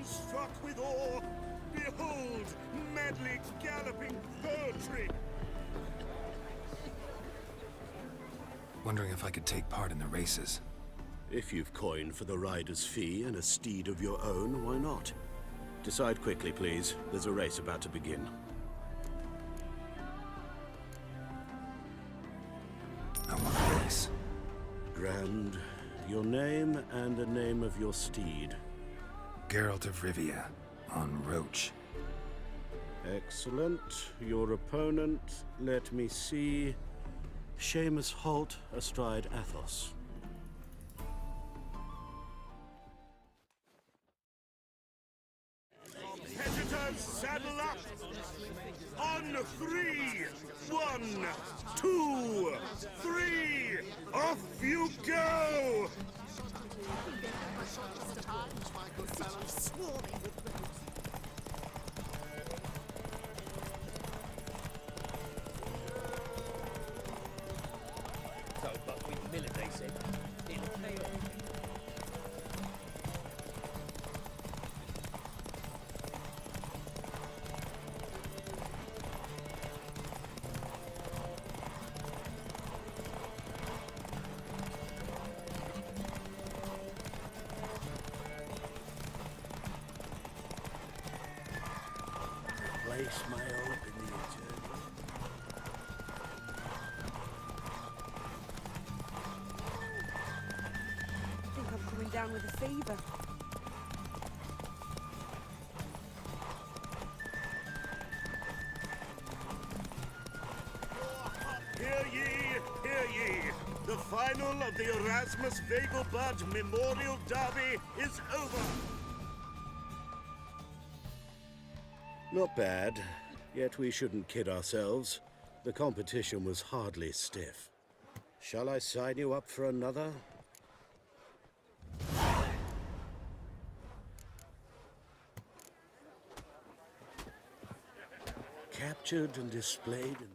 struck with awe, behold, madly galloping poetry! Wondering if I could take part in the races. If you've coined for the rider's fee and a steed of your own, why not? Decide quickly, please. There's a race about to begin. I want a race. Grand. Your name and the name of your steed. Geralt of Rivia, on Roach. Excellent. Your opponent, let me see. Seamus Holt, astride Athos. Competitors, saddle up! On 3! 1, 2, 3! Off you go! So, but with Miller, they said, it'll pay off. Place my hope in the eternal. I think I'm coming down with a fever. Hear ye, hear ye! The final of the Erasmus Vegelbud Memorial Derby is over! Not bad, yet we shouldn't kid ourselves. The competition was hardly stiff. Shall I sign you up for another? Captured and displayed in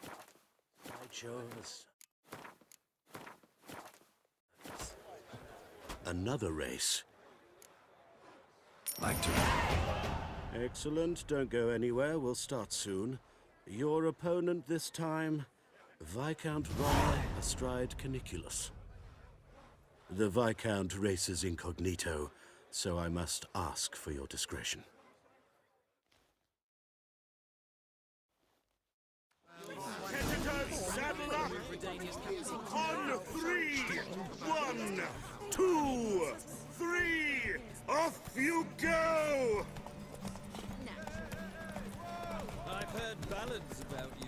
the sideshow of a sun. Another race. Like to. Excellent. Don't go anywhere. We'll start soon. Your opponent this time, Viscount Roma astride Caniculus. The Viscount races incognito, so I must ask for your discretion. Competitors, saddle up! On 3! 1, 2, 3! Off you go! I've heard ballads about you.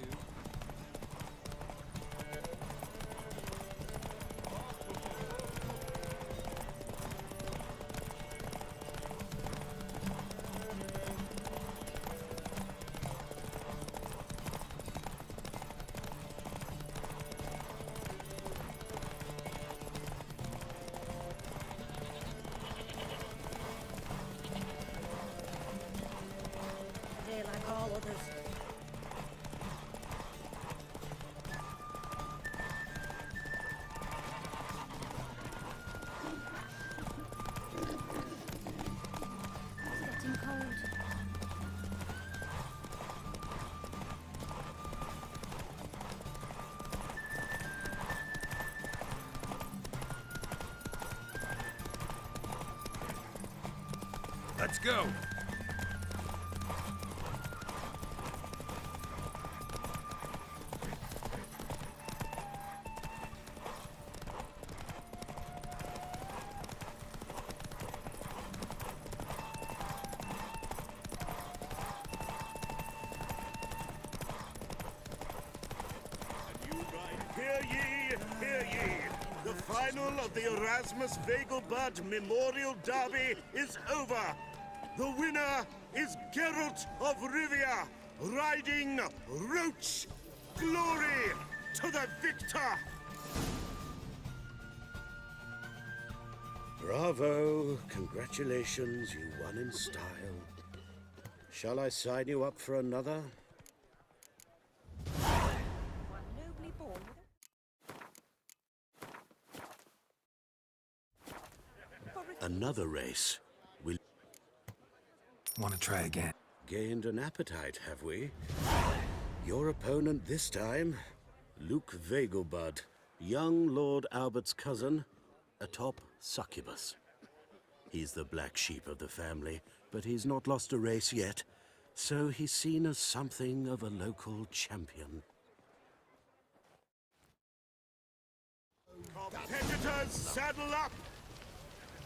They're like all others. It's getting cold. Let's go! Hear ye, hear ye! The final of the Erasmus Vegelbud Memorial Derby is over! The winner is Geralt of Rivia, riding Roach! Glory to the victor! Bravo! Congratulations, you won in style. Shall I sign you up for another? Nobly born with Another race. We Want to try again? gained an appetite, have we? Your opponent this time, Luke Vegelbud, young Lord Albert's cousin, atop succubus. He's the black sheep of the family, but he's not lost a race yet, so he's seen as something of a local champion. Competitors, saddle up!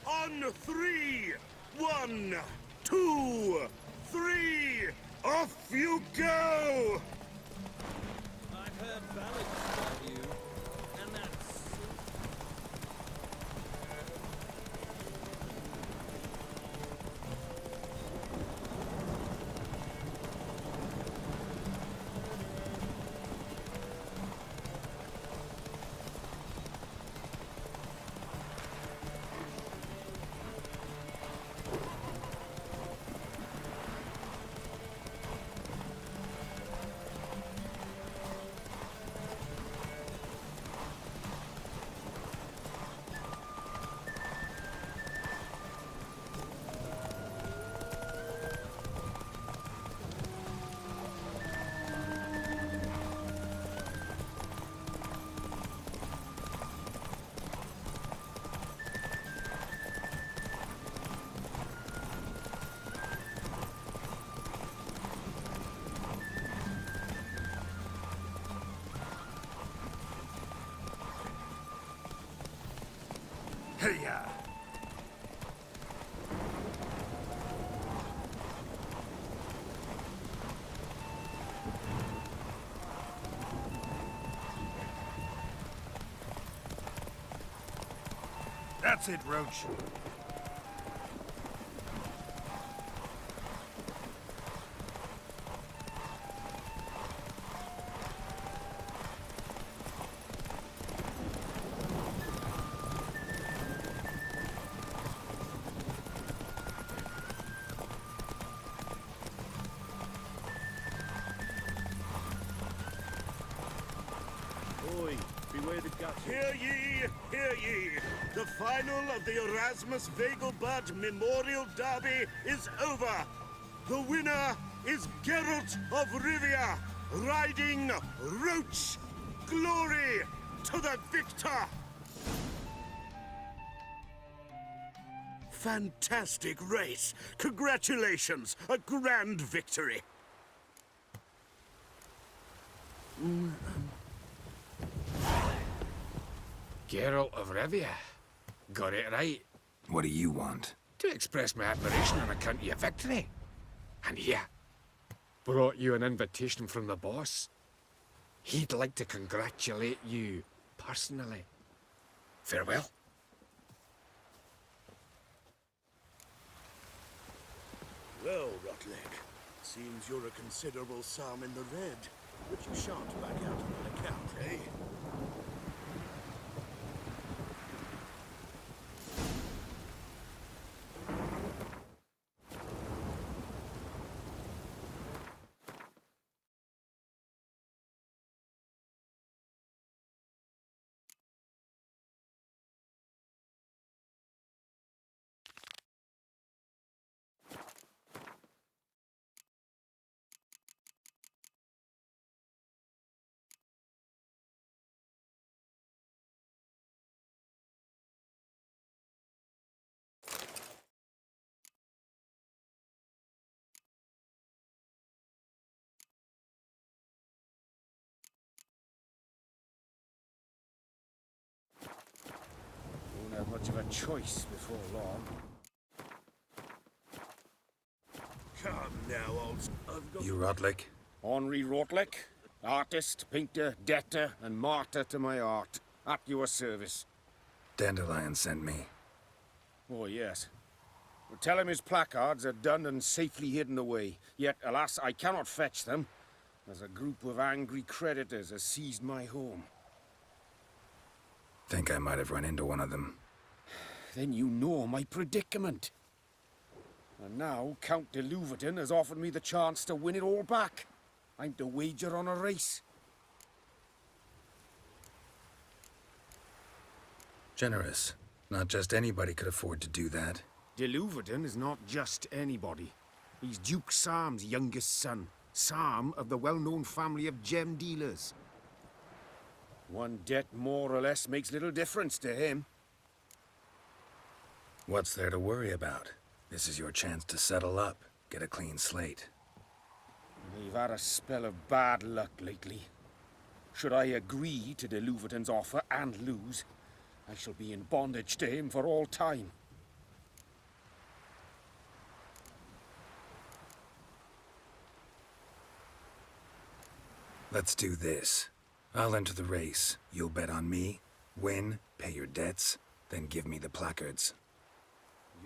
On 3! 1, 2, 3! Off you go! I've heard ballads about you, and that's... Hey-ya! That's it, Roach. Oi, beware the guts. Hear ye, hear ye! The final of the Erasmus Vegelbud Memorial Derby is over! The winner is Geralt of Rivia, riding Roach! Glory to the victor! Fantastic race! Congratulations! A grand victory! Geralt of Rivia. Got it right. What do you want? To express my admiration on account of your victory. And here, brought you an invitation from the boss. He'd like to congratulate you personally. Farewell. Well, Rotleg, seems you're a considerable sum in the red, but you shan't back out on that account, eh? Won't have much of a choice before long. Come now, old... I've got... You Rodlick? Henri Rotlick, artist, painter, debtor, and martyr to my art. At your service. Dandelion sent me. Oh, yes. Well, tell him his placards are done and safely hidden away. Yet, alas, I cannot fetch them, as a group of angry creditors has seized my home. Think I might have run into one of them. Then you know my predicament. And now, Count de Louverton has offered me the chance to win it all back. I'm to wager on a race. Generous. Not just anybody could afford to do that. De Louverton is not just anybody. He's Duke Sam's youngest son. Sam of the well-known family of gem dealers. One debt more or less makes little difference to him. What's there to worry about? This is your chance to settle up, get a clean slate. We've had a spell of bad luck lately. Should I agree to de Louverton's offer and lose, I shall be in bondage to him for all time. Let's do this. I'll enter the race. You'll bet on me, win, pay your debts, then give me the placards.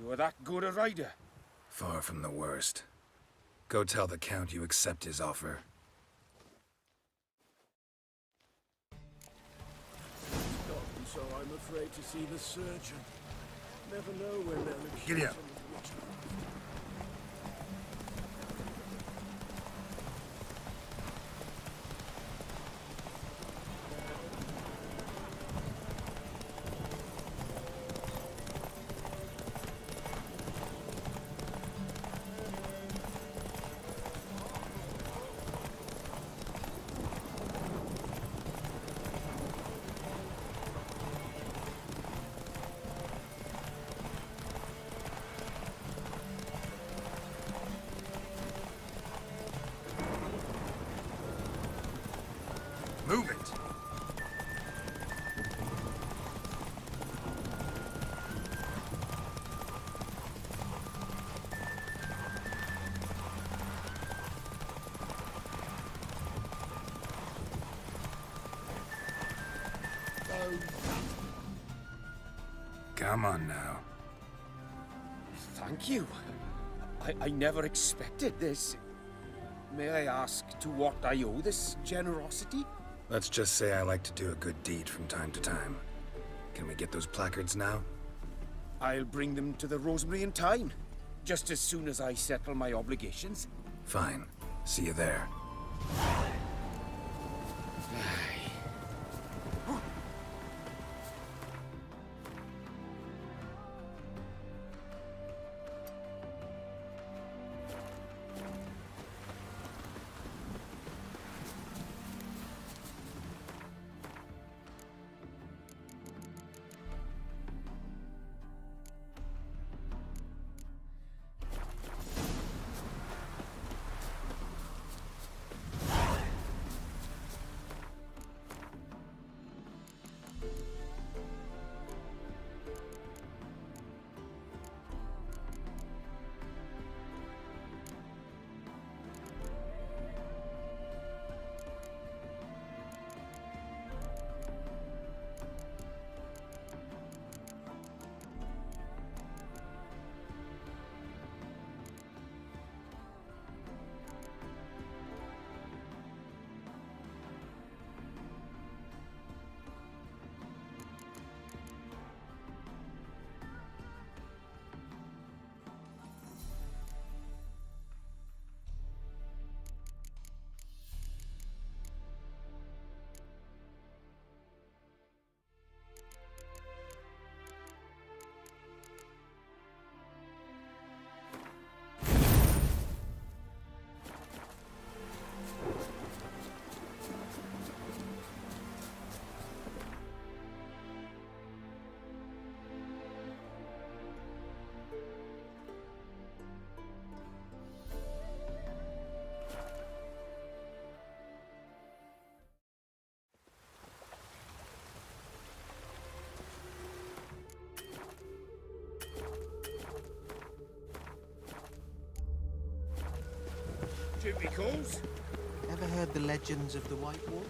You're that good a rider? Far from the worst. Go tell the Count you accept his offer. So I'm afraid to see the surgeon. Never know when they'll accuse Giddy up. him of witchcraft. Move it! Come on now. Thank you. I never expected this. May I ask to what I owe this generosity? Let's just say I like to do a good deed from time to time. Can we get those placards now? I'll bring them to the Rosemary in time, just as soon as I settle my obligations. Fine. See you there. Jimmy calls? Ever heard the legends of the White Wolf?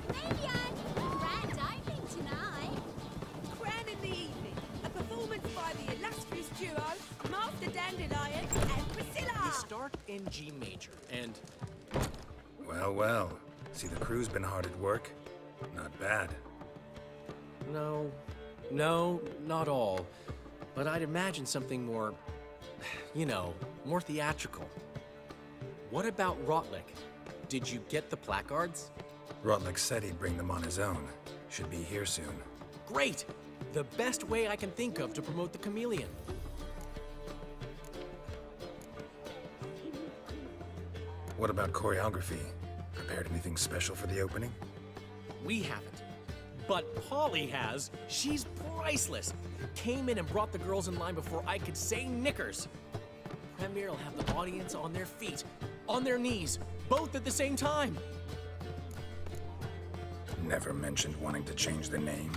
Grand opening tonight. Crown in the evening. A performance by the illustrious duo, Master Dandelion and Priscilla. We start in G major, and Well, well. See, the crew's been hard at work. Not bad. no, not all. But I'd imagine something more, more theatrical. What about Rotlick? Did you get the placards? Rotlick said he'd bring them on his own. Should be here soon. Great! The best way I can think of to promote the chameleon. What about choreography? Prepared anything special for the opening? We haven't. But Polly has. She's priceless. Came in and brought the girls in line before I could say knickers. Premiere will have the audience on their feet, on their knees, both at the same time. Never mentioned wanting to change the name.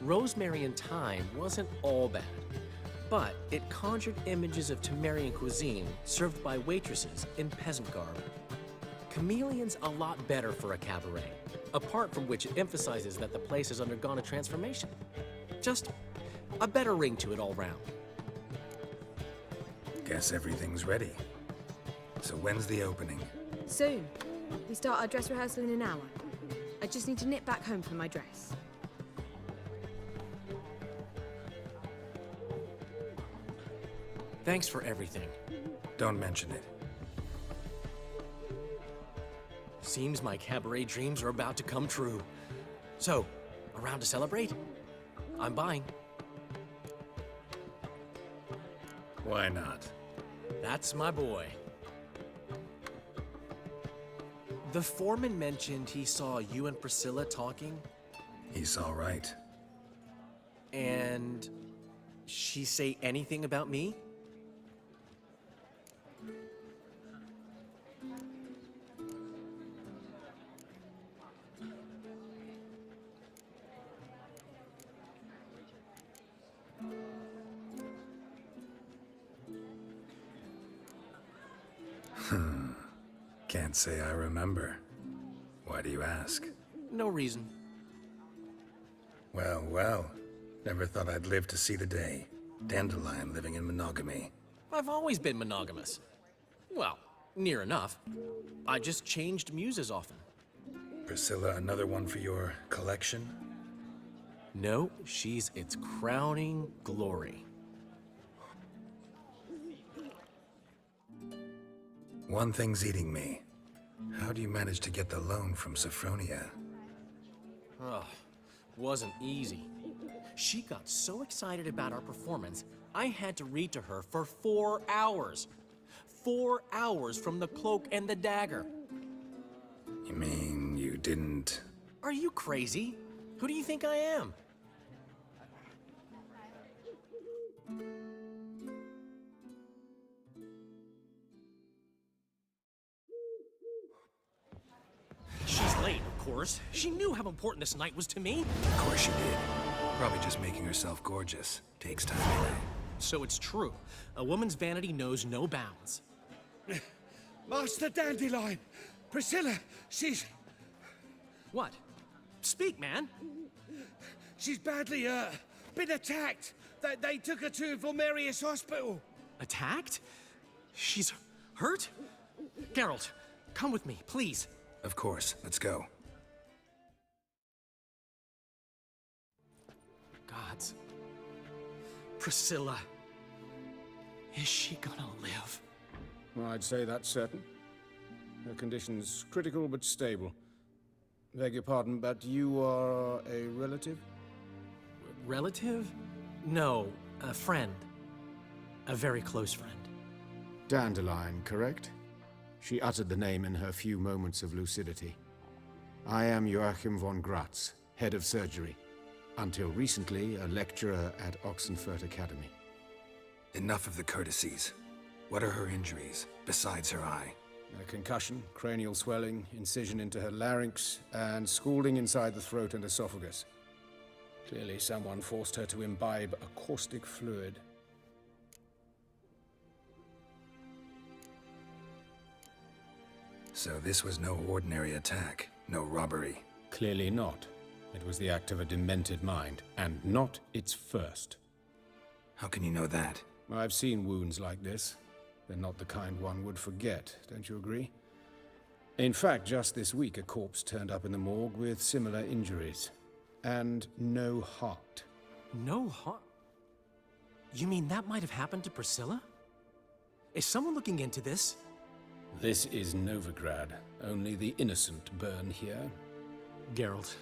Rosemary and Thyme wasn't all bad, but it conjured images of Temerian cuisine served by waitresses in peasant garb. Chameleon's a lot better for a cabaret, apart from which it emphasizes that the place has undergone a transformation. Just a better ring to it all round. Guess everything's ready. So when's the opening? Soon. We start our dress rehearsal in an hour. I just need to nip back home for my dress. Thanks for everything. Don't mention it. Seems my cabaret dreams are about to come true. So, around to celebrate? I'm buying. Why not? That's my boy. The foreman mentioned he saw you and Priscilla talking, He's all right. and she say anything about me? Can't say I remember. Why do you ask? No reason. Well, well. Never thought I'd live to see the day. Dandelion living in monogamy. I've always been monogamous. Well, near enough. I just changed muses often. Priscilla, another one for your collection? No, she's its crowning glory. One thing's eating me. How do you manage to get the loan from Sophronia? Ugh, wasn't easy. She got so excited about our performance, I had to read to her for 4 hours. 4 hours from the Cloak and the Dagger. You mean you didn't... Are you crazy? Who do you think I am? She's late, of course. She knew how important this night was to me. Of course she did. Probably just making herself gorgeous. Takes time anyway. So it's true. A woman's vanity knows no bounds. Master Dandelion! Priscilla, she's What? Speak, man. badly, been attacked. They took her to Vulmerius Hospital. Attacked? She's hurt? Geralt, come with me, please. Of course. Let's go. Gods. Priscilla. Is she gonna live? Well, I'd say that's certain. Her condition's critical but stable. Beg your pardon, but you are a relative? Relative? No, a friend. A very close friend. Dandelion, correct? She uttered the name in her few moments of lucidity. I am Joachim von Gratz, head of surgery. Until recently, a lecturer at Oxenfurt Academy. Enough of the courtesies. What are her injuries, besides her eye? A concussion, cranial swelling, incision into her larynx, and scalding inside the throat and esophagus. Clearly someone forced her to imbibe a caustic fluid. So this was no ordinary attack, no robbery. Clearly not. It was the act of a demented mind, and not its first. How can you know that? I've seen wounds like this. They're not the kind one would forget, don't you agree? In fact, just this week, a corpse turned up in the morgue with similar injuries. And no heart. No heart? You mean that might have happened to Priscilla? Is someone looking into this? This is Novigrad. Only the innocent burn here. Geralt,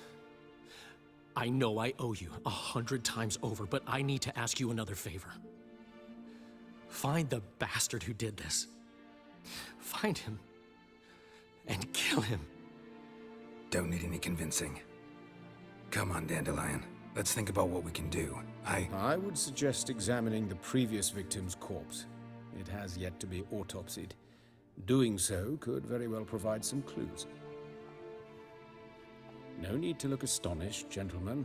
I know I owe you 100 times over, but I need to ask you another favor. Find the bastard who did this. Find him and kill him. Don't need any convincing. Come on, Dandelion. Let's think about what we can do. I would suggest examining the previous victim's corpse. It has yet to be autopsied. Doing so could very well provide some clues. No need to look astonished, gentlemen.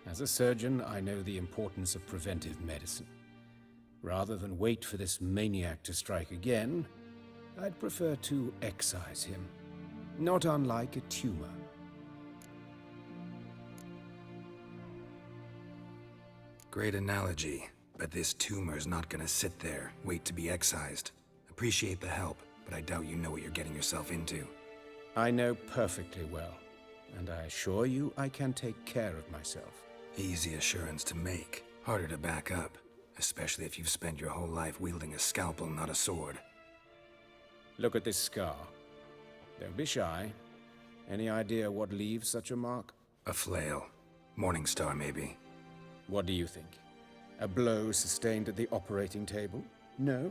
As a surgeon, I know the importance of preventive medicine. Rather than wait for this maniac to strike again, I'd prefer to excise him. Not unlike a tumor. Great analogy, but this tumor's not gonna sit there, wait to be excised. Appreciate the help, but I doubt you know what you're getting yourself into. I know perfectly well, and I assure you I can take care of myself. Easy assurance to make, harder to back up, especially if you've spent your whole life wielding a scalpel, not a sword. Look at this scar. Don't be shy. Any idea what leaves such a mark? A flail. Morning Star, maybe. What do you think? A blow sustained at the operating table? No?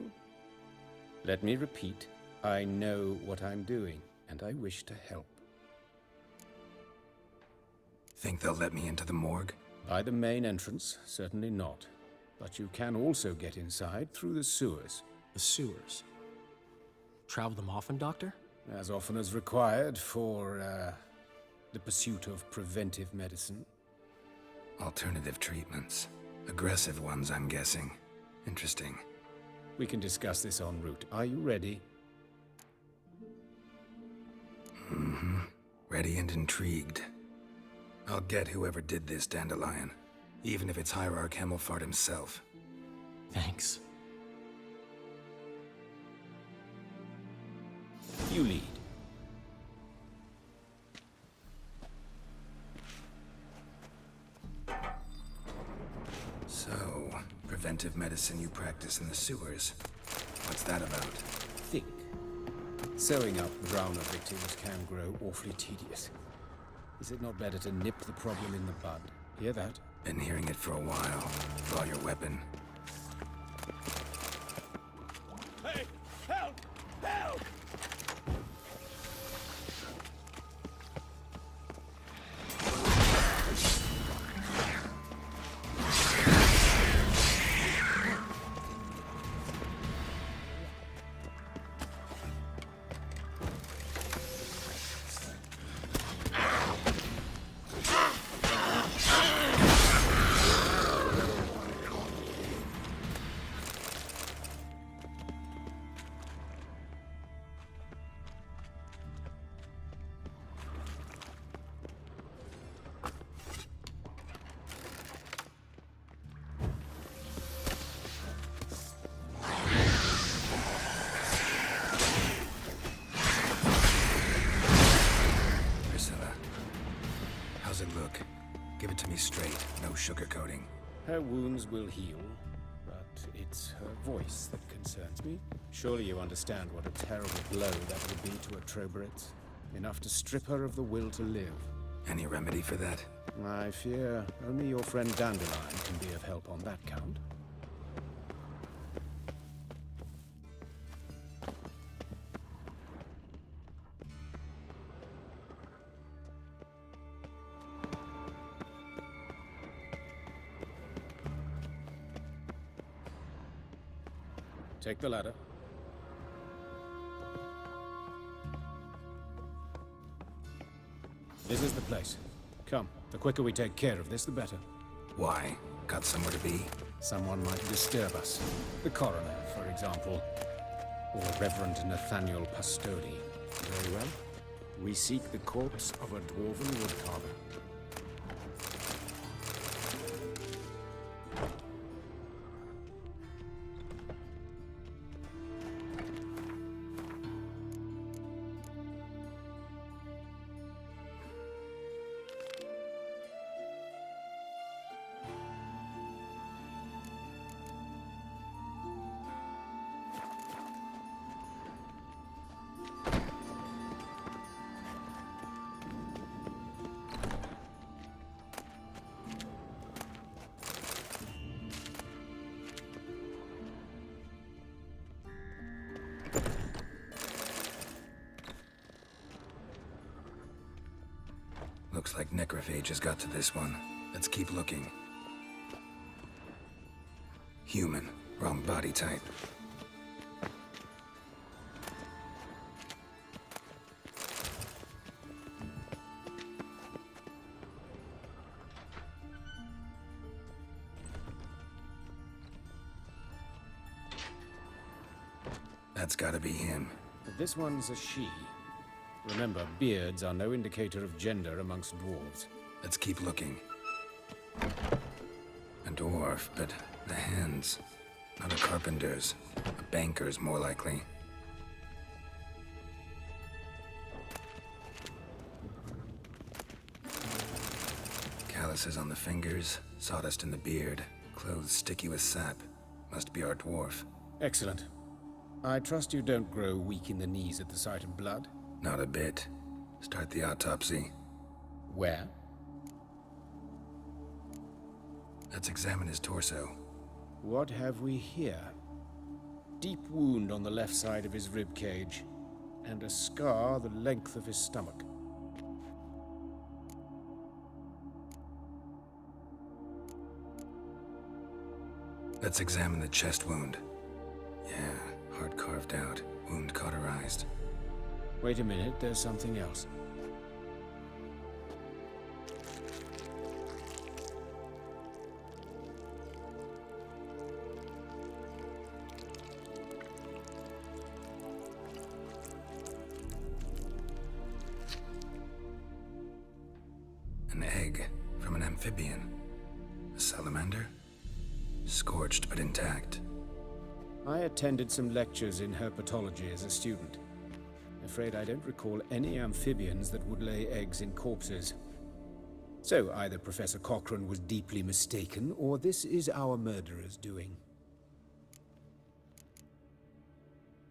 Let me repeat. I know what I'm doing, and I wish to help. Think they'll let me into the morgue? By the main entrance, certainly not. But you can also get inside through the sewers. The sewers? Travel them often, Doctor? As often as required for, the pursuit of preventive medicine. Alternative treatments. Aggressive ones, I'm guessing. Interesting. We can discuss this en route. Are you ready? Mm-hmm. Ready and intrigued. I'll get whoever did this, Dandelion. Even if it's Hierarch Hemmelfart himself. Thanks. You lead. So, preventive medicine you practice in the sewers. What's that about? Think. Sewing up drowner victims can grow awfully tedious. Is it not better to nip the problem in the bud? Hear that? Been hearing it for a while. Draw your weapon. Hey! Help! Help! Look, give it to me straight, no sugarcoating. Her wounds will heal, but it's her voice that concerns me. Surely you understand what a terrible blow that would be to a Troberet. Enough to strip her of the will to live. Any remedy for that? I fear only your friend Dandelion can be of help on that count. Take the ladder. This is the place. Come, the quicker we take care of this, the better. Why? Got somewhere to be? Someone might disturb us. The coroner, for example. Or Reverend Nathaniel Pastodi. Very well. We seek the corpse of a dwarven woodcarver. Looks like necrophages got to this one. Let's keep looking. Human. Wrong body type. That's gotta be him. But this one's a she. Remember, beards are no indicator of gender amongst dwarves. Let's keep looking. A dwarf, but the hands. Not a carpenter's. A banker's, more likely. Calluses on the fingers, sawdust in the beard, clothes sticky with sap. Must be our dwarf. Excellent. I trust you don't grow weak in the knees at the sight of blood? Not a bit. Start the autopsy. Where? Let's examine his torso. What have we here? Deep wound on the left side of his rib cage, and a scar the length of his stomach. Let's examine the chest wound. Yeah, heart carved out, wound cauterized. Wait a minute, there's something else. An egg from an amphibian. A salamander? Scorched but intact. I attended some lectures in herpetology as a student. Afraid I don't recall any amphibians that would lay eggs in corpses. So either Professor Cochrane was deeply mistaken, or this is our murderer's doing.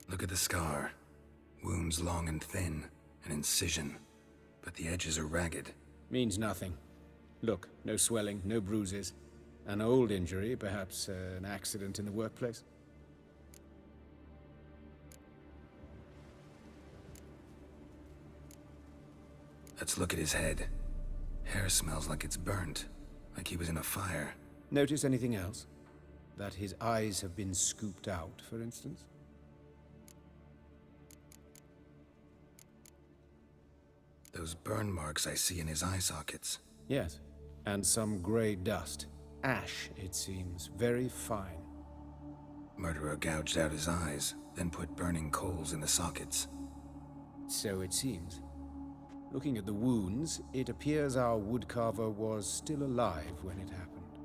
Look at the scar. Wounds long and thin, an incision. But the edges are ragged. Means nothing. Look, no swelling, no bruises. An old injury, perhaps an accident in the workplace. Let's look at his head. Hair smells like it's burnt, like he was in a fire. Notice anything else? That his eyes have been scooped out, for instance? Those burn marks I see in his eye sockets. Yes, and some grey dust. Ash, it seems, very fine. Murderer gouged out his eyes, then put burning coals in the sockets. So it seems. Looking at the wounds, it appears our woodcarver was still alive when it happened.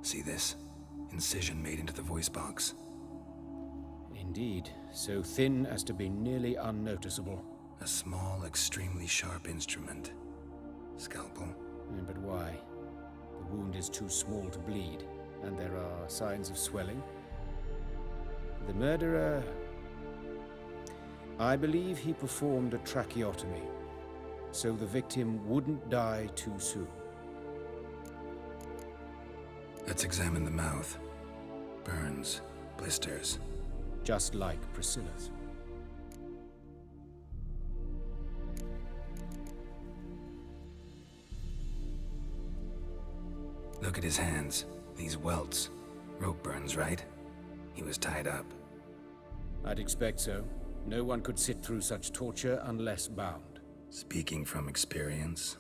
See this? Incision made into the voice box. Indeed, so thin as to be nearly unnoticeable. A small, extremely sharp instrument. Scalpel. But why? The wound is too small to bleed, and there are signs of swelling. The murderer... I believe he performed a tracheotomy, so the victim wouldn't die too soon. Let's examine the mouth. Burns, blisters. Just like Priscilla's. Look at his hands. These welts. Rope burns, right? He was tied up. I'd expect so. No one could sit through such torture unless bound. Speaking from experience?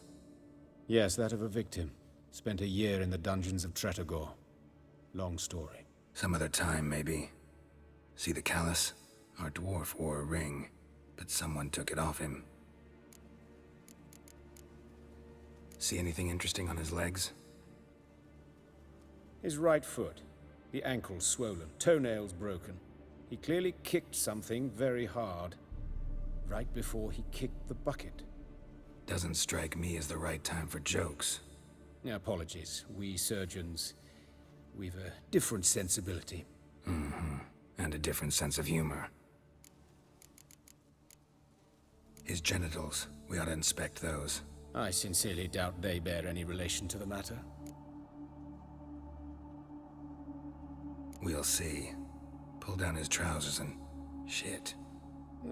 Yes, that of a victim. Spent a year in the dungeons of Tretogor. Long story. Some other time, maybe. See the callus? Our dwarf wore a ring, but someone took it off him. See anything interesting on his legs? His right foot. The ankle swollen, toenails broken. He clearly kicked something very hard, right before he kicked the bucket. Doesn't strike me as the right time for jokes. Apologies. We surgeons, we've a different sensibility. Mm-hmm. And a different sense of humor. His genitals, we ought to inspect those. I sincerely doubt they bear any relation to the matter. We'll see. Pull down his trousers and... shit.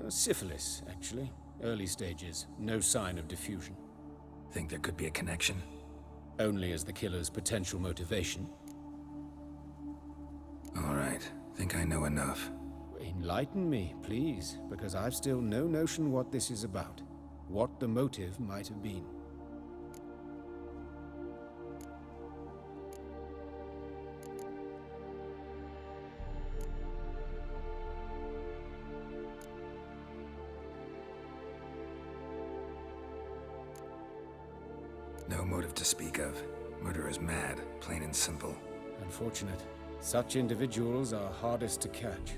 Syphilis, actually. Early stages. No sign of diffusion. Think there could be a connection? Only as the killer's potential motivation. All right. Think I know enough. Enlighten me, please, because I've still no notion what this is about. What the motive might have been. No motive to speak of. Murderer's mad, plain and simple. Unfortunate. Such individuals are hardest to catch.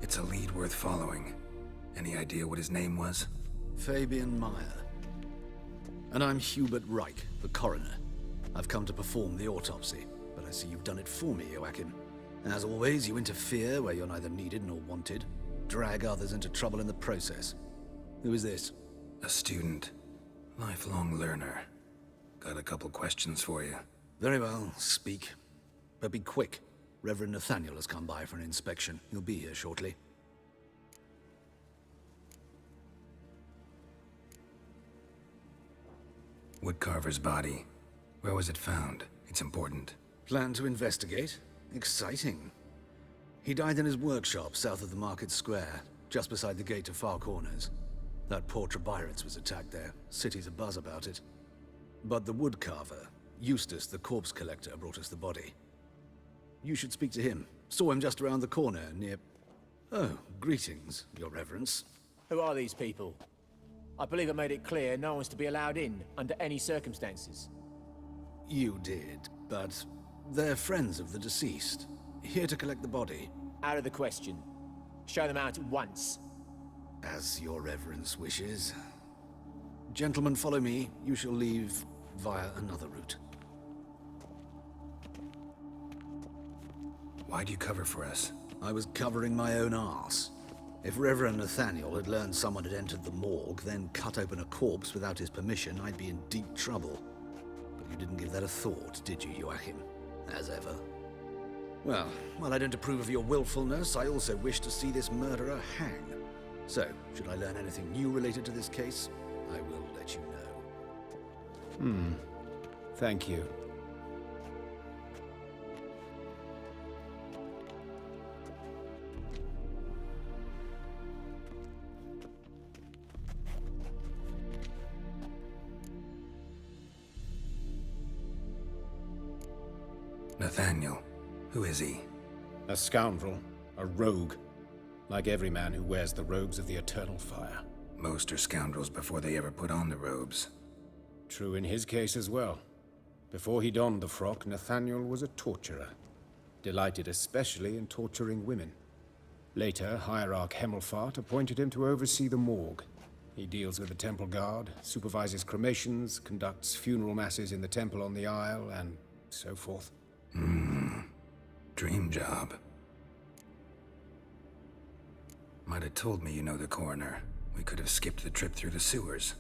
It's a lead worth following. Any idea what his name was? Fabian Meyer. And I'm Hubert Reich, the coroner. I've come to perform the autopsy, but I see you've done it for me, Joachim. As always, you interfere where you're neither needed nor wanted. Drag others into trouble in the process. Who is this? A student. Lifelong learner. Got a couple questions for you. Very well, speak. But be quick. Reverend Nathaniel has come by for an inspection. He'll be here shortly. Woodcarver's body. Where was it found? It's important. Plan to investigate? Exciting. He died in his workshop south of the market square, just beside the gate to Far Corners. That poor Trebirates was attacked there. City's abuzz about it. But the woodcarver, Eustace the corpse collector, brought us the body. You should speak to him. Saw him just around the corner near... Oh, greetings, your reverence. Who are these people? I believe I made it clear no one's to be allowed in, under any circumstances. You did, but they're friends of the deceased. Here to collect the body. Out of the question. Show them out at once. As your reverence wishes. Gentlemen, follow me. You shall leave via another route. Why'd you cover for us? I was covering my own arse. If Reverend Nathaniel had learned someone had entered the morgue, then cut open a corpse without his permission, I'd be in deep trouble. But you didn't give that a thought, did you, Joachim? As ever. Well, while I don't approve of your willfulness, I also wish to see this murderer hang. So, should I learn anything new related to this case, I will let you know. Thank you. Nathaniel. Who is he? A scoundrel. A rogue. Like every man who wears the robes of the Eternal Fire. Most are scoundrels before they ever put on the robes. True in his case as well. Before he donned the frock, Nathaniel was a torturer. Delighted especially in torturing women. Later, Hierarch Hemmelfart appointed him to oversee the morgue. He deals with the temple guard, supervises cremations, conducts funeral masses in the temple on the Isle, and so forth. Dream job. Might have told me you know the coroner. We could have skipped the trip through the sewers.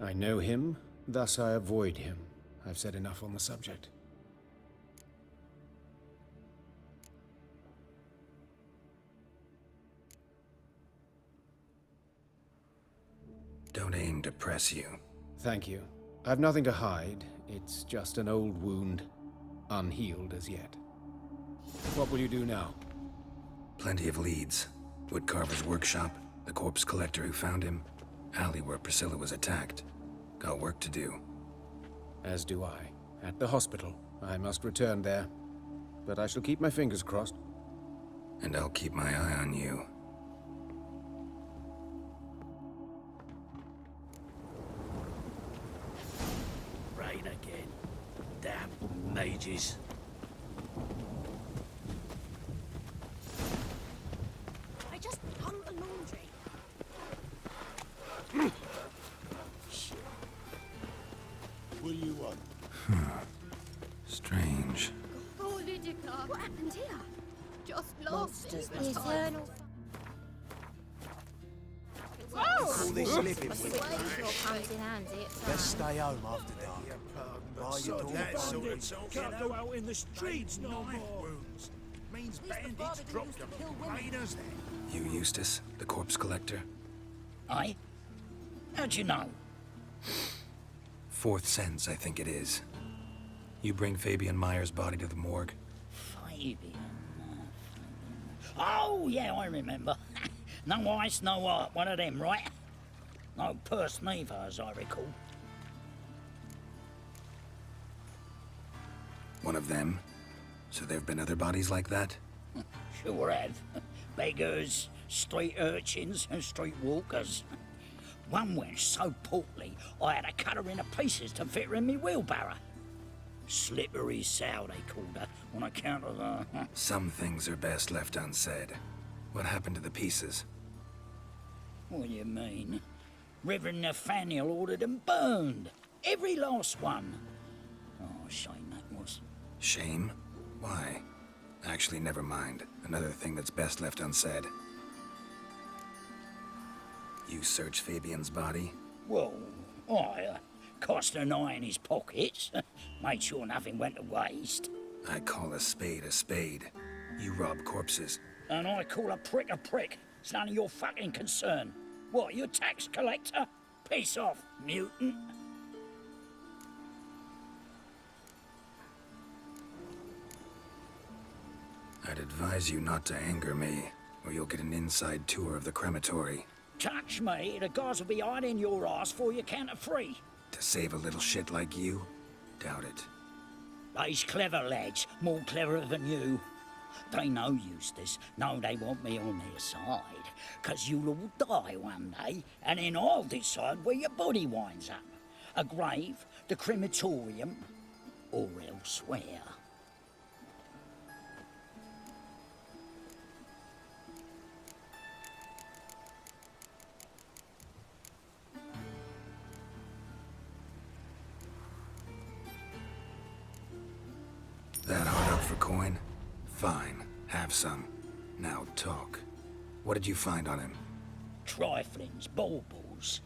I know him, thus I avoid him. I've said enough on the subject. Don't aim to press you. Thank you. I've nothing to hide. It's just an old wound, unhealed as yet. What will you do now? Plenty of leads. Woodcarver's workshop, the corpse collector who found him, alley where Priscilla was attacked. Got work to do. As do I. At the hospital. I must return there. But I shall keep my fingers crossed. And I'll keep my eye on you. Rain again. Damn mages. I just hung the laundry. What do you want? Strange. Oh, Ludica. What happened here? Just lost Monsters it. must have All this living comes with. in handy at Let's stay home after dark. Buy your daughter. Can't go out in the streets no more. means bandits dropped them miners then. You Eustace, the corpse collector? Aye? How'd you know? Fourth sense, I think it is. You bring Fabian Meyer's body to the morgue? Fabian. Oh, yeah, I remember. No ice, no art, one of them, right? No purse neither, as I recall. One of them? So there've been other bodies like that? Sure have. Beggars, street urchins, and street walkers. One went so portly, I had to cut her into pieces to fit her in me wheelbarrow. Slippery sow, they called her, on account of the... Some things are best left unsaid. What happened to the pieces? What do you mean? Reverend Nathaniel ordered them burned. Every last one. Oh, shame that was. Shame? Why? Actually, never mind. Another thing that's best left unsaid. You searched Fabian's body? Well, I cast an eye in his pockets. Made sure nothing went to waste. I call a spade a spade. You rob corpses. And I call a prick a prick. It's none of your fucking concern. What, you a tax collector? Piss off, mutant. I'd advise you not to anger me, or you'll get an inside tour of the crematory. Touch me, the guards will be hiding your ass for you count of free. To save a little shit like you? Doubt it. These clever lads, more cleverer than you. They know Eustace, know they want me on their side. 'Cause you'll all die one day, and then I'll decide where your body winds up. A grave, the crematorium, or elsewhere. That hard up for coin? Fine, have some. Now talk. What did you find on him? Triflings, baubles,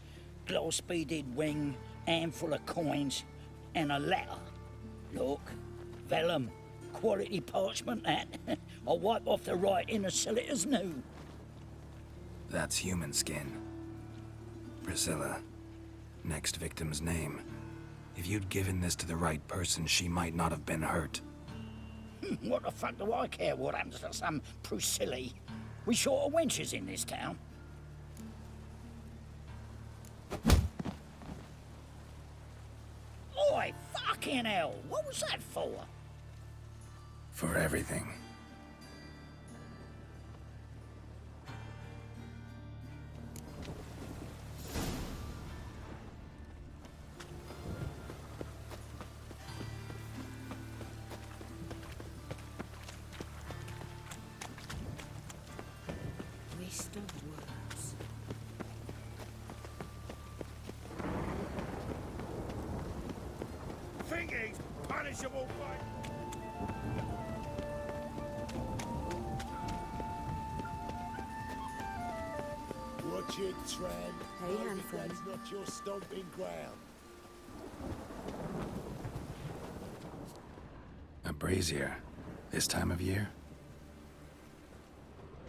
gloss-beaded ring, handful of coins, and a letter. Look, vellum, quality parchment that. I'll wipe off the writing and sell it as new. That's human skin. Priscilla. Next victim's name. If you'd given this to the right person, she might not have been hurt. What the fuck do I care what happens to some Priscilla? We short of wenches in this town. Oi, fucking hell! What was that for? For everything. Thingies, punishable by... Watch it, Tran. Hey, handsome. That's not your stomping ground. A brazier. This time of year?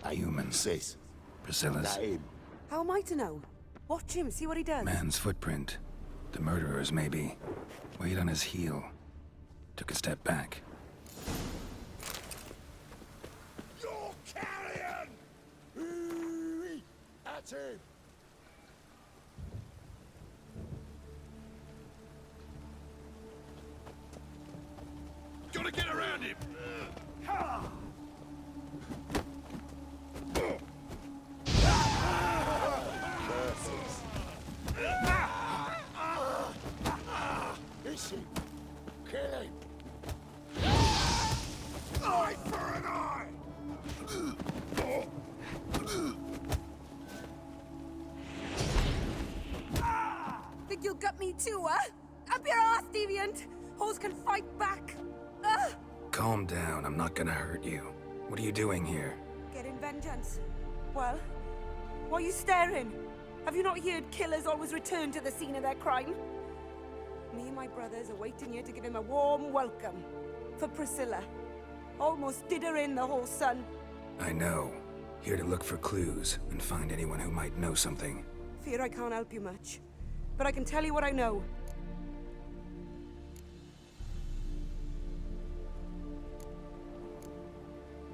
A human. Sis. Priscilla's. How am I to know? Watch him, see what he does. Man's footprint. The murderer's, maybe. Weight on his heel. Took a step back. You're carrion! Ooh-wee. That's him. Gotta get around him. Is he? Kill him. Eye for an eye. Think you'll gut me too, huh? Up your ass, deviant! Hoes can fight back! Ugh! Calm down, I'm not gonna hurt you. What are you doing here? Getting vengeance. Well, why are you staring? Have you not heard killers always return to the scene of their crime? Me and my brothers are waiting here to give him a warm welcome. For Priscilla. Almost did her in, the whole son. I know. Here to look for clues and find anyone who might know something. Fear I can't help you much. But I can tell you what I know.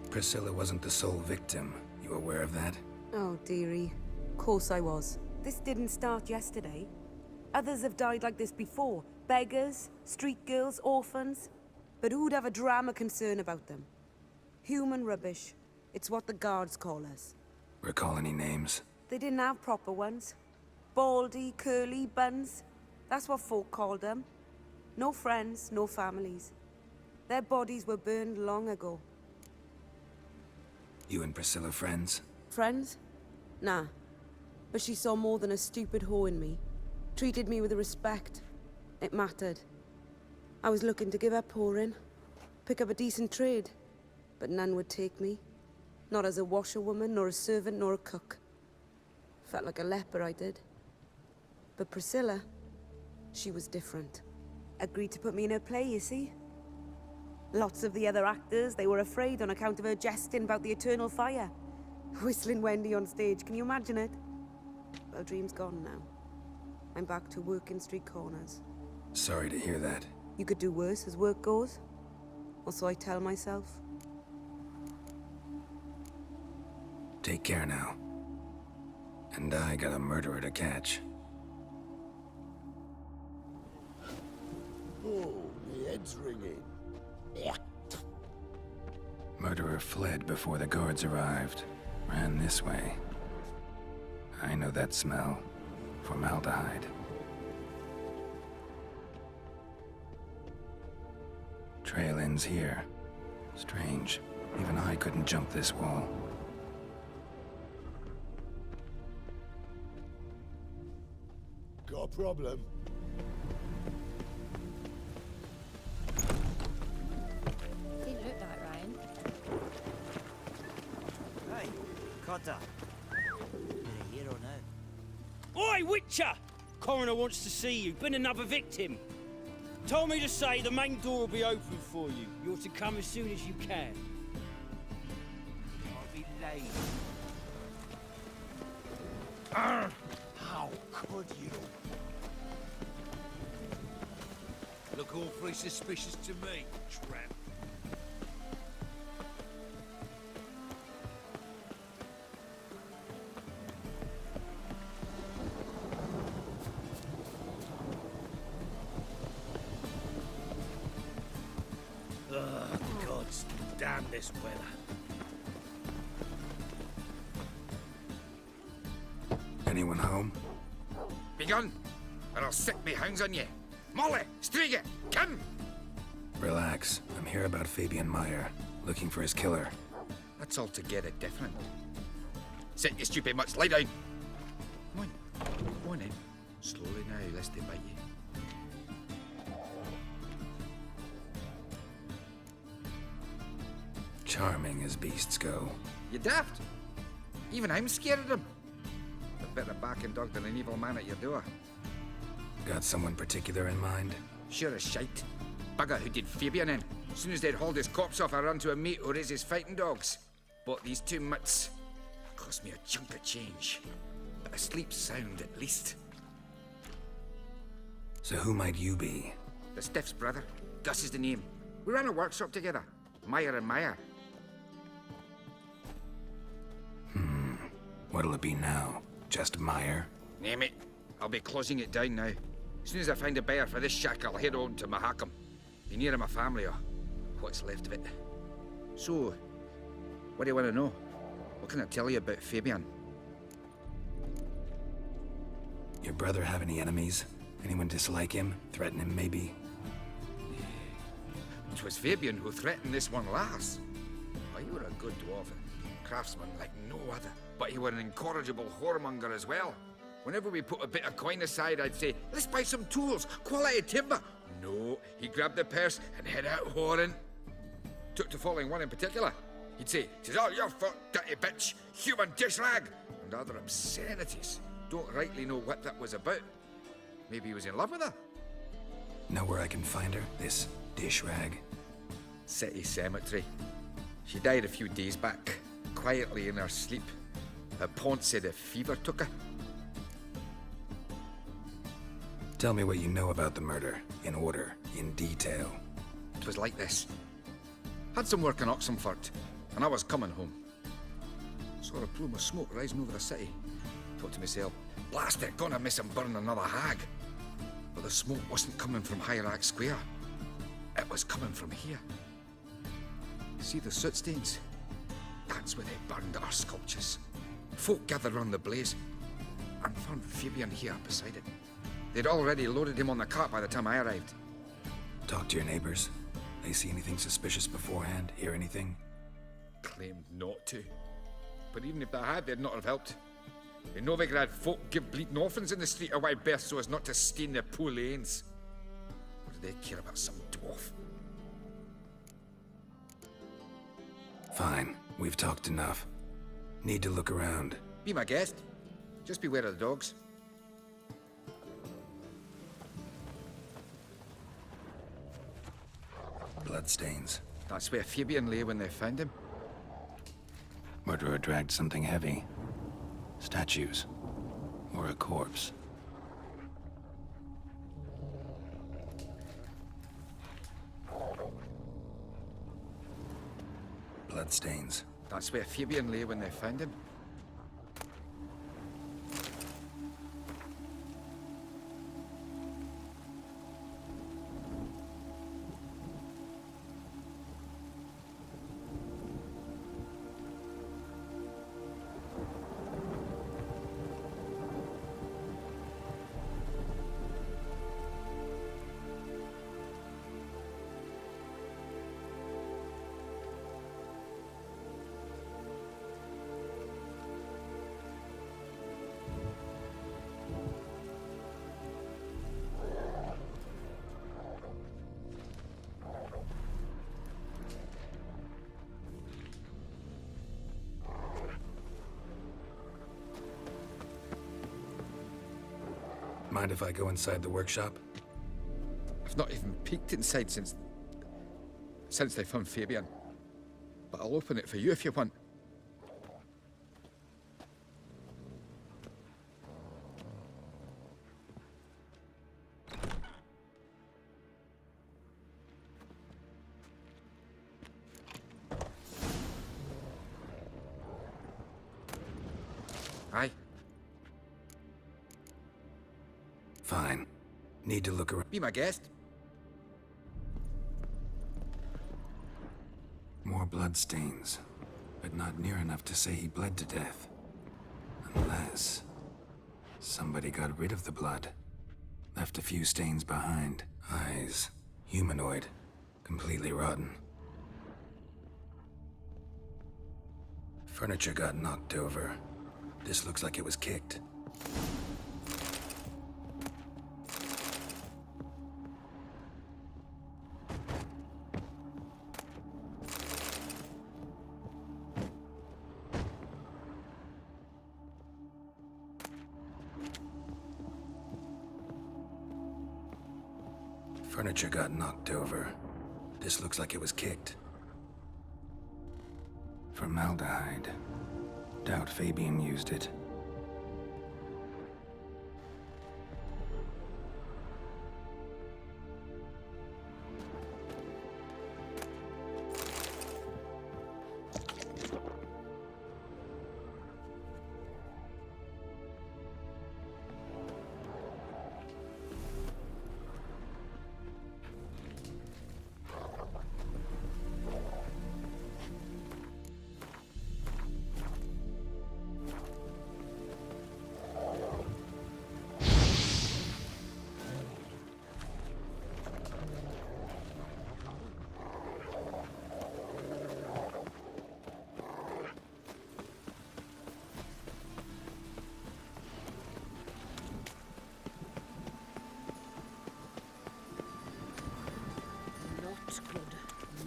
Priscilla wasn't the sole victim. You aware of that? Oh, dearie. Of course I was. This didn't start yesterday. Others have died like this before. Beggars, street girls, orphans. But who'd have a drama concern about them? Human rubbish. It's what the guards call us. Recall any names? They didn't have proper ones. Baldy, curly, buns. That's what folk called them. No friends, no families. Their bodies were burned long ago. You and Priscilla friends? Friends? Nah. But she saw more than a stupid whore in me. Treated me with respect. It mattered. I was looking to give up whoring. Pick up a decent trade. But none would take me. Not as a washerwoman, nor a servant, nor a cook. Felt like a leper, I did. But Priscilla, she was different. Agreed to put me in her play, you see? Lots of the other actors, they were afraid on account of her jesting about the eternal fire. Whistling Wendy on stage, can you imagine it? Well, dream's gone now. I'm back to working street corners. Sorry to hear that. You could do worse as work goes. Or so I tell myself. Take care now. And I got a murderer to catch. Oh, the head's ringing. Murderer fled before the guards arrived. Ran this way. I know that smell. Formaldehyde. Trail ends here. Strange. Even I couldn't jump this wall. Got a problem? Didn't look like Ryan. Hey, Cotter. Here or no? Oi, Witcher! Coroner wants to see you. Been another victim. Told me to say the main door will be open for you. You're to come as soon as you can. I'll be late. How could you? Look awfully suspicious to me, tramp. Ugh, gods, damn this weather. Anyone home? Begone, or I'll set me hounds on you. Molly, Striga, come! Relax. I'm here about Fabian Meyer, looking for his killer. That's altogether different. Sit, you stupid mutts, lie down. Come on in. Slowly now, lest they bite you. Charming as beasts go. You daft? Even I'm scared of them. A better barking dog than an evil man at your door. Got someone particular in mind? Sure as shite. Bugger who did Fabian in. As soon as they'd hauled his corpse off, I run to a mate who raises fighting dogs. Bought these 2 mutts. Cost me a chunk of change. But I sleep sound at least. So who might you be? The Stiff's brother. Gus is the name. We ran a workshop together. Meyer and Meyer. What'll it be now? Just Meyer? Name it. I'll be closing it down now. As soon as I find a buyer for this shack, I'll head on to Mahakam. Be near my family, or what's left of it. So, what do you want to know? What can I tell you about Fabian? Your brother have any enemies? Anyone dislike him? Threaten him, maybe? 'Twas Fabian who threatened this one last. Oh, you were a good dwarf, craftsman like no other. But you were an incorrigible whoremonger as well. Whenever we put a bit of coin aside, I'd say, let's buy some tools, quality timber. No, he grabbed the purse and head out whoring. Took to following one in particular. He'd say, "'Tis all your fault, dirty bitch, human dish rag," and other obscenities. Don't rightly know what that was about. Maybe he was in love with her. Know where I can find her? This dish rag? City Cemetery. She died a few days back, quietly in her sleep. Her pont said a fever took her. Tell me what you know about the murder, in order, in detail. It was like this. Had some work in Oxenford, and I was coming home. Saw a plume of smoke rising over the city. Thought to myself, blast it, gonna miss him burn another hag. But the smoke wasn't coming from Hierarch Square. It was coming from here. See the soot stains? That's where they burned our sculptures. Folk gathered round the blaze, and found Fabian here beside it. They'd already loaded him on the cart by the time I arrived. Talk to your neighbors. They see anything suspicious beforehand? Hear anything? Claimed not to. But even if they had, they'd not have helped. In Novigrad, folk give bleeding orphans in the street a wide berth so as not to stain their poor lanes. What do they care about some dwarf? Fine. We've talked enough. Need to look around. Be my guest. Just beware of the dogs. Bloodstains. That's where Fabian lay when they found him. Murderer dragged something heavy. Statues. Or a corpse. Bloodstains. That's where Fabian lay when they found him. Mind if I go inside the workshop? I've not even peeked inside since they found Fabian. But I'll open it for you if you want. Aye. Fine. Need to look around. Be my guest. More bloodstains, but not near enough to say he bled to death. Unless somebody got rid of the blood. Left a few stains behind. Eyes. Humanoid. Completely rotten. Furniture got knocked over. This looks like it was kicked. Furniture got knocked over. This looks like it was kicked. Formaldehyde. Doubt Fabian used it.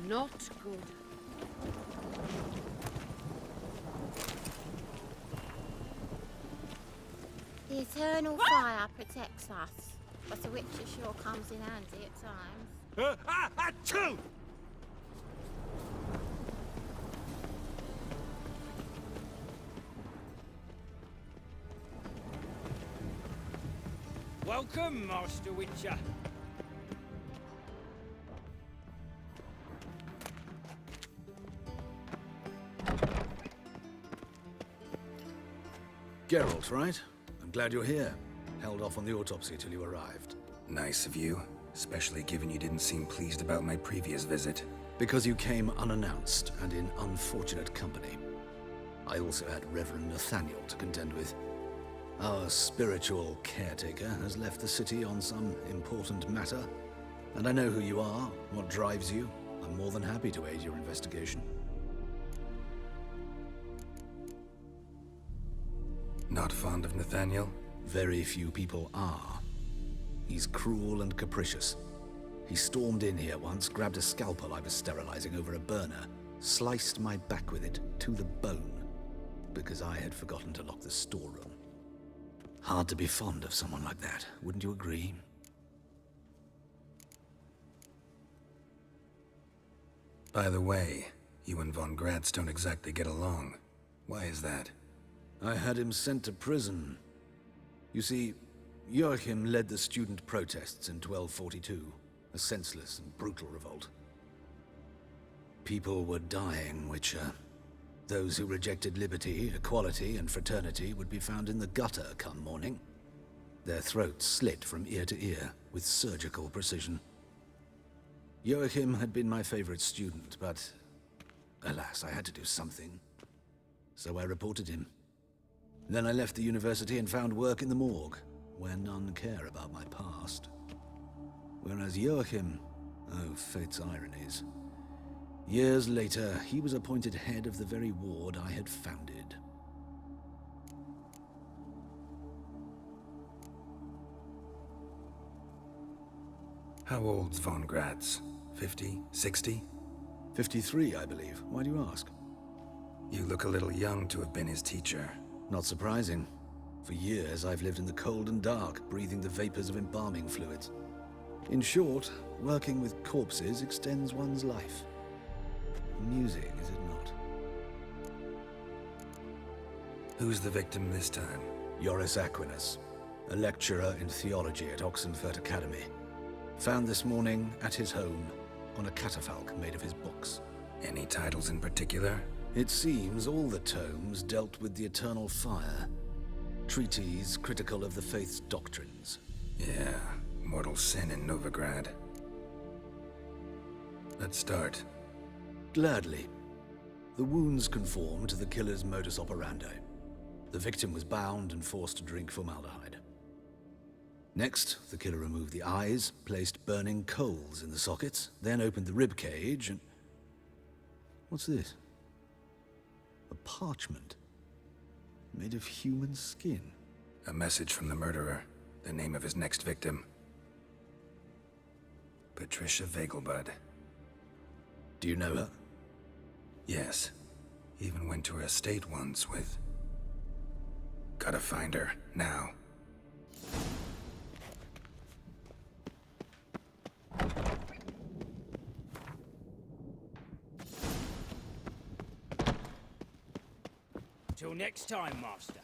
Not good. The eternal fire protects us, but the witcher sure comes in handy at times. Achoo! Welcome, Master Witcher. Geralt, right? I'm glad you're here. Held off on the autopsy till you arrived. Nice of you, especially given you didn't seem pleased about my previous visit. Because you came unannounced and in unfortunate company. I also had Reverend Nathaniel to contend with. Our spiritual caretaker has left the city on some important matter, and I know who you are, what drives you. I'm more than happy to aid your investigation. Not fond of Nathaniel? Very few people are. He's cruel and capricious. He stormed in here once, grabbed a scalpel I was sterilizing over a burner, sliced my back with it to the bone, because I had forgotten to lock the storeroom. Hard to be fond of someone like that, wouldn't you agree? By the way, you and von Gratz don't exactly get along. Why is that? I had him sent to prison. You see, Joachim led the student protests in 1242, a senseless and brutal revolt. People were dying, Witcher. Those who rejected liberty, equality, and fraternity would be found in the gutter come morning. Their throats slit from ear to ear with surgical precision. Joachim had been my favorite student, but alas, I had to do something. So I reported him. Then I left the university and found work in the morgue, where none care about my past. Whereas Joachim, oh, fate's ironies. Years later, he was appointed head of the very ward I had founded. How old's von Gratz? 50? 60? 53, I believe. Why do you ask? You look a little young to have been his teacher. Not surprising. For years, I've lived in the cold and dark, breathing the vapors of embalming fluids. In short, working with corpses extends one's life. Amusing, is it not? Who's the victim this time? Joris Aquinas, a lecturer in theology at Oxenfurt Academy. Found this morning at his home on a catafalque made of his books. Any titles in particular? It seems all the tomes dealt with the eternal fire. Treatises critical of the faith's doctrines. Yeah, mortal sin in Novigrad. Let's start. Gladly. The wounds conform to the killer's modus operandi. The victim was bound and forced to drink formaldehyde. Next, the killer removed the eyes, placed burning coals in the sockets, then opened the rib cage and... What's this? A parchment. Made of human skin. A message from the murderer. The name of his next victim. Patricia Vegelbud. Do you know her? Yes. Even went to her estate once with... Gotta find her, now. Till next time, Master.